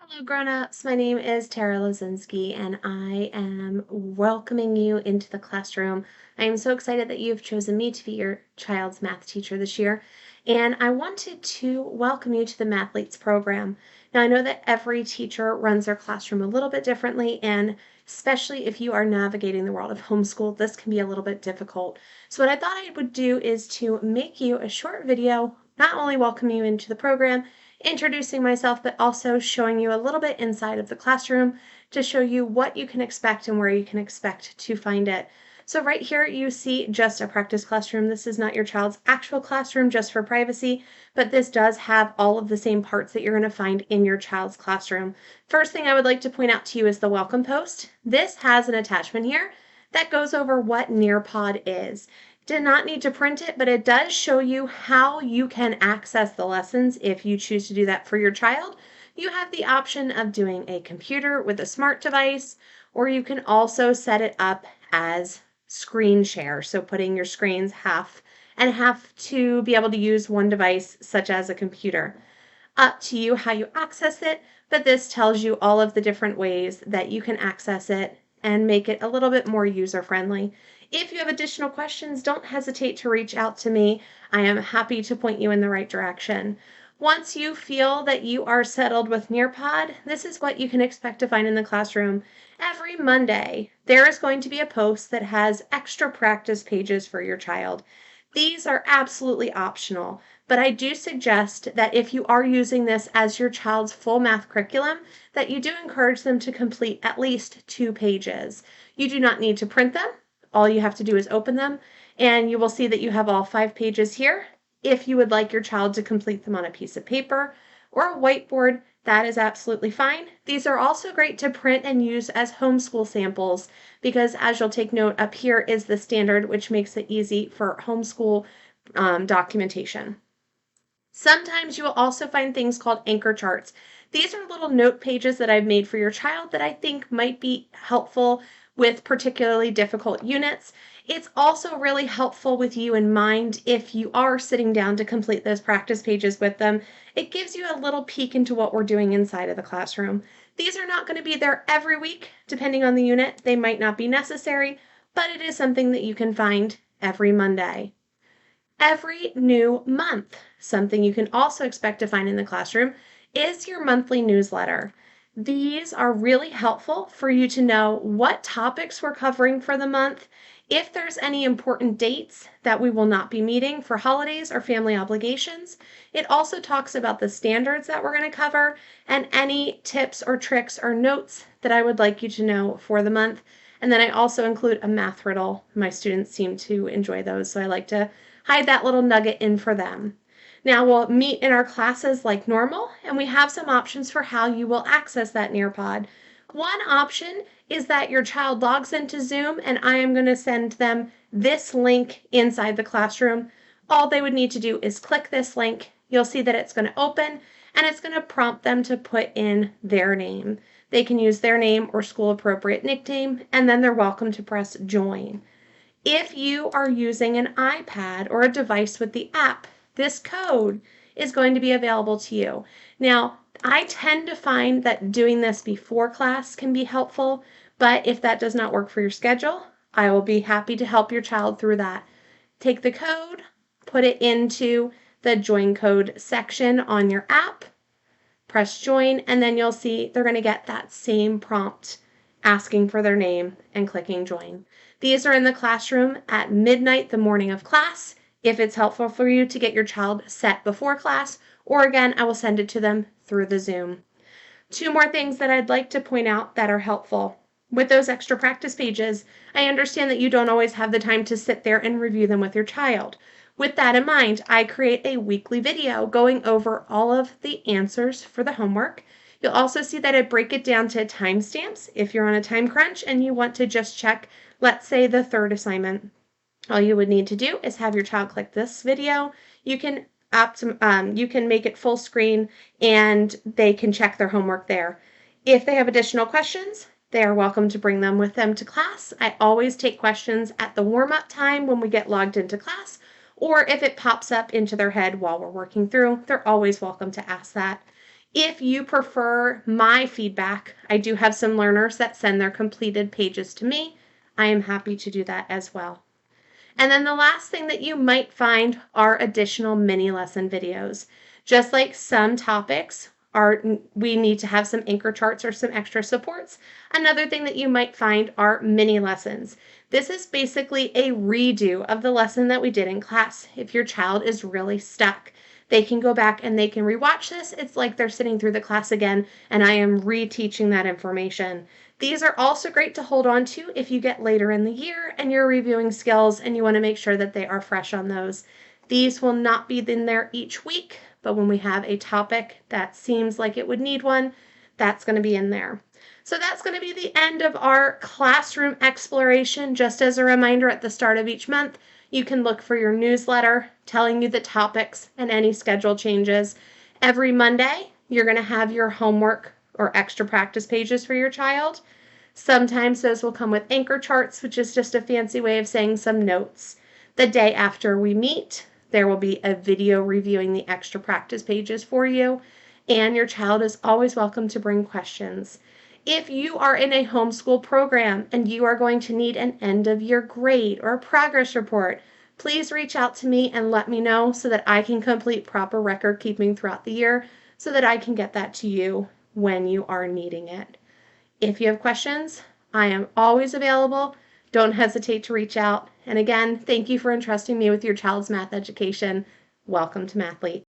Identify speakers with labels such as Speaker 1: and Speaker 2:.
Speaker 1: Hello, grown-ups. My name is Tara Lazinski, and I am welcoming you into the classroom. I am so excited that you've chosen me to be your child's math teacher this year, and I wanted to welcome you to the Mathletes program. Now, I know that every teacher runs their classroom a little bit differently, and especially if you are navigating the world of homeschool, this can be a little bit difficult. So what I thought I would do is to make you a short video, not only welcome you into the program, introducing myself, but also showing you a little bit inside of the classroom to show you what you can expect and where you can expect to find it. So right here you see just a practice classroom. This is not your child's actual classroom just for privacy, but this does have all of the same parts that you're going to find in your child's classroom. First thing I would like to point out to you is the welcome post. This has an attachment here that goes over what Nearpod is. Did not need to print it, but it does show you how you can access the lessons if you choose to do that for your child. You have the option of doing a computer with a smart device, or you can also set it up as screen share. So putting your screens half and half to be able to use one device, such as a computer. Up to you how you access it, but this tells you all of the different ways that you can access it and make it a little bit more user-friendly. If you have additional questions, don't hesitate to reach out to me. I am happy to point you in the right direction. Once you feel that you are settled with Nearpod, this is what you can expect to find in the classroom. Every Monday, there is going to be a post that has extra practice pages for your child. These are absolutely optional, but I do suggest that if you are using this as your child's full math curriculum, that you do encourage them to complete at least 2 pages. You do not need to print them. All you have to do is open them, and you will see that you have all 5 pages here. If you would like your child to complete them on a piece of paper or a whiteboard, that is absolutely fine. These are also great to print and use as homeschool samples because, as you'll take note, up here is the standard, which makes it easy for homeschool documentation. Sometimes you will also find things called anchor charts. These are little note pages that I've made for your child that I think might be helpful with particularly difficult units. It's also really helpful with you in mind if you are sitting down to complete those practice pages with them. It gives you a little peek into what we're doing inside of the classroom. These are not going to be there every week. Depending on the unit, they might not be necessary, but it is something that you can find every Monday. Every new month, something you can also expect to find in the classroom is your monthly newsletter. These are really helpful for you to know what topics we're covering for the month, if there's any important dates that we will not be meeting for holidays or family obligations. It also talks about the standards that we're going to cover and any tips or tricks or notes that I would like you to know for the month. And then I also include a math riddle. My students seem to enjoy those, so I like to hide that little nugget in for them. Now we'll meet in our classes like normal, and we have some options for how you will access that Nearpod. One option is that your child logs into Zoom, and I am going to send them this link inside the classroom. All they would need to do is click this link. You'll see that it's going to open, and it's going to prompt them to put in their name. They can use their name or school-appropriate nickname, and then they're welcome to press join. If you are using an iPad or a device with the app, this code is going to be available to you. Now, I tend to find that doing this before class can be helpful, but if that does not work for your schedule, I will be happy to help your child through that. Take the code, put it into the join code section on your app, press join, and then you'll see they're going to get that same prompt asking for their name and clicking join. These are in the classroom at midnight the morning of class. If it's helpful for you to get your child set before class, or again, I will send it to them through the Zoom. 2 more things that I'd like to point out that are helpful. With those extra practice pages, I understand that you don't always have the time to sit there and review them with your child. With that in mind, I create a weekly video going over all of the answers for the homework. You'll also see that I break it down to timestamps if you're on a time crunch and you want to just check, let's say, the 3rd assignment. All you would need to do is have your child click this video. You can make it full screen and they can check their homework there. If they have additional questions, they are welcome to bring them with them to class. I always take questions at the warm-up time when we get logged into class, or if it pops up into their head while we're working through, they're always welcome to ask that. If you prefer my feedback, I do have some learners that send their completed pages to me. I am happy to do that as well. And then the last thing that you might find are additional mini lesson videos. Just like some topics we need to have some anchor charts or some extra supports. Another thing that you might find are mini lessons. This is basically a redo of the lesson that we did in class. If your child is really stuck, they can go back and they can rewatch this. It's like they're sitting through the class again, and I am reteaching that information. These are also great to hold on to if you get later in the year and you're reviewing skills and you want to make sure that they are fresh on those. These will not be in there each week, but when we have a topic that seems like it would need one, that's going to be in there. So that's going to be the end of our classroom exploration. Just as a reminder, at the start of each month, you can look for your newsletter telling you the topics and any schedule changes. Every Monday, you're going to have your homework or extra practice pages for your child. Sometimes those will come with anchor charts, which is just a fancy way of saying some notes. The day after we meet, there will be a video reviewing the extra practice pages for you, and your child is always welcome to bring questions. If you are in a homeschool program and you are going to need an end of year grade or a progress report, please reach out to me and let me know so that I can complete proper record keeping throughout the year so that I can get that to you when you are needing it. If you have questions, I am always available. Don't hesitate to reach out. And again, thank you for entrusting me with your child's math education. Welcome to Mathlete.